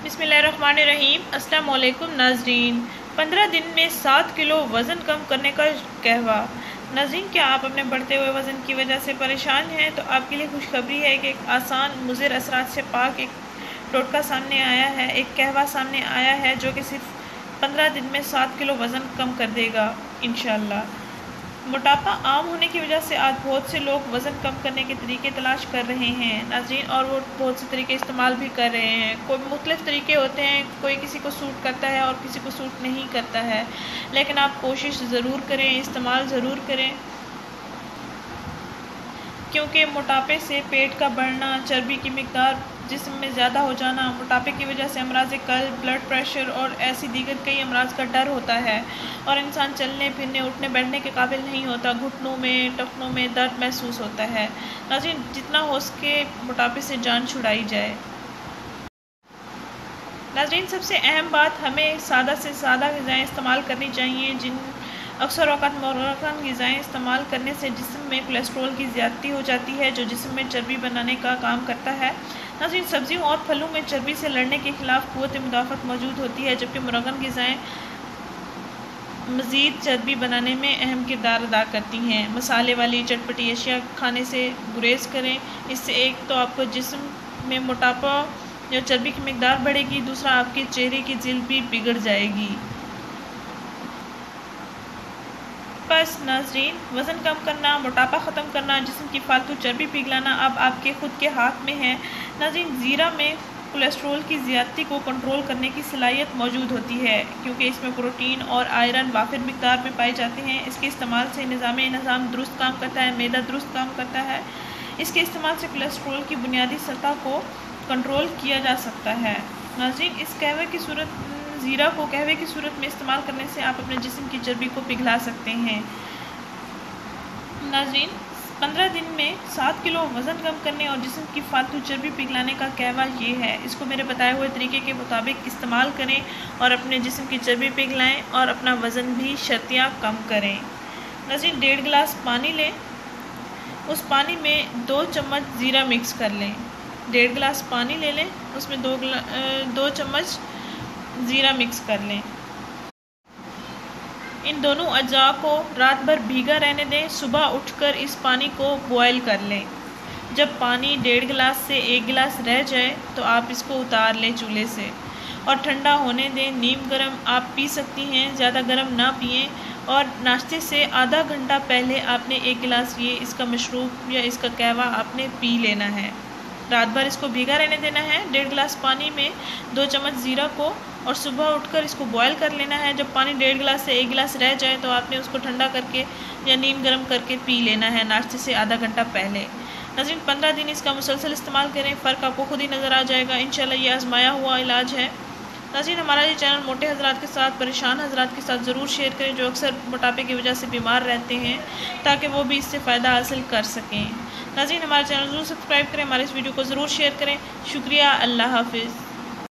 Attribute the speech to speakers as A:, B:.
A: बिस्मिल्लाहिर्रहमानिर्रहीम। अस्सलाम वालेकुम नाज़रीन। 15 दिन में 7 किलो वज़न कम करने का कहवा। नाज़रीन, क्या आप अपने बढ़ते हुए वज़न की वजह से परेशान हैं? तो आपके लिए खुशखबरी है कि एक आसान मुज़र असरात से पाक एक टोटका सामने आया है, एक कहवा सामने आया है जो कि सिर्फ 15 दिन में 7 किलो वज़न कम कर देगा इंशाअल्लाह। मोटापा आम होने की वजह से आज बहुत से लोग वज़न कम करने के तरीके तलाश कर रहे हैं नाज़रीन, और वो बहुत से तरीके इस्तेमाल भी कर रहे हैं। कोई मुख्तलिफ़ तरीके होते हैं, कोई किसी को सूट करता है और किसी को सूट नहीं करता है, लेकिन आप कोशिश ज़रूर करें, इस्तेमाल ज़रूर करें, क्योंकि मोटापे से पेट का बढ़ना, चर्बी की मिकदार जिस्म में ज़्यादा हो जाना, मोटापे की वजह से अमराज़ क़ल्ब, ब्लड प्रेशर और ऐसी दीगर कई अमराज़ का डर होता है और इंसान चलने फिरने उठने बैठने के काबिल नहीं होता। घुटनों में, टखनों में दर्द महसूस होता है। नाज़रीन, जितना हो सके मोटापे से जान छुड़ाई जाए। नाज़रीन, सबसे अहम बात, हमें सादा से सादा ग़िज़ाएँ इस्तेमाल करनी चाहिए, जिन अक्सर औक़ात मुरक्कब ग़िज़ाएँ इस्तेमाल करने से जिस्म में कोलेस्ट्रॉल की ज़्यादती हो जाती है, जो जिस्म में चर्बी बनाने का काम करता है। नाज़रीन, सब्ज़ियों और फलों में चर्बी से लड़ने के ख़िलाफ़ क़ुव्वत मुदाफ़त मौजूद होती है, जबकि मुरक्कब ग़िज़ाएँ मज़ीद चर्बी बनाने में अहम किरदार अदा करती हैं। मसाले वाली चटपटी अशिया खाने से गुरेज़ करें। इससे एक तो आपको जिस्म में मोटापा या चर्बी की मिकदार बढ़ेगी, दूसरा आपके चेहरे की जिल्द भी बिगड़ जाएगी। बस नाज़रीन, वज़न कम करना, मोटापा ख़त्म करना, जिस्म की फालतू चर्बी पिघलाना अब आपके ख़ुद के हाथ में है। नाज़रीन, ज़ीरा में कोलेस्ट्रॉल की ज़्यादती को कंट्रोल करने की सलाहियत मौजूद होती है, क्योंकि इसमें प्रोटीन और आयरन वाफिर मिकदार में पाए जाते हैं। इसके इस्तेमाल से निज़ाम दुरुस्त काम करता है, मैदा दुरुस्त काम करता है। इसके इस्तेमाल से कोलेस्ट्रॉल की बुनियादी सतह को कंट्रोल किया जा सकता है। नाज़रीन, इस कहवे की सूरत ज़ीरा को कहवे की सूरत में इस्तेमाल करने से आप अपने जिस्म की चर्बी को पिघला सकते हैं। नाज़रीन, 15 दिन में 7 किलो वज़न कम करने और जिस्म की फालतू चर्बी पिघलाने का कहवा ये है। इसको मेरे बताए हुए तरीके के मुताबिक इस्तेमाल करें और अपने जिस्म की चर्बी पिघलाएं और अपना वज़न भी शर्तियाँ कम करें। नाज़रीन, 1.5 गिलास पानी लें, उस पानी में 2 चम्मच ज़ीरा मिक्स कर लें। 1.5 गिलास पानी ले लें, उसमें 2 चम्मच ज़ीरा मिक्स कर लें। इन दोनों अज्जा को रात भर भीगा रहने दें। सुबह उठकर इस पानी को बॉयल कर लें। जब पानी 1.5 गिलास से 1 गिलास रह जाए तो आप इसको उतार लें चूल्हे से और ठंडा होने दें। नीम गर्म आप पी सकती हैं, ज़्यादा गर्म ना पिएं, और नाश्ते से आधा घंटा पहले आपने 1 गिलास इसका मशरूब या इसका कहवा आपने पी लेना है। रात भर इसको भीगा रहने देना है 1.5 गिलास पानी में 2 चम्मच ज़ीरा को, और सुबह उठकर इसको बॉयल कर लेना है। जब पानी 1.5 गिलास से 1 गिलास रह जाए तो आपने उसको ठंडा करके या नीम गर्म करके पी लेना है नाश्ते से आधा घंटा पहले। नाज़रीन, 15 दिन इसका मुसलसल इस्तेमाल करें, फ़र्क आपको खुद ही नज़र आ जाएगा इंशाल्लाह। ये आजमाया हुआ इलाज है। नाज़रीन, हमारा ये चैनल मोटे हज़रात के साथ, परेशान हज़रात के साथ ज़रूर शेयर करें, जो अक्सर मोटापे की वजह से बीमार रहते हैं, ताकि वो भी इससे फ़ायदा हासिल कर सकें। नाज़रीन, हमारा चैनल ज़रूर सब्सक्राइब करें, हमारे इस वीडियो को ज़रूर शेयर करें। शुक्रिया, अल्लाह हाफ़िज़।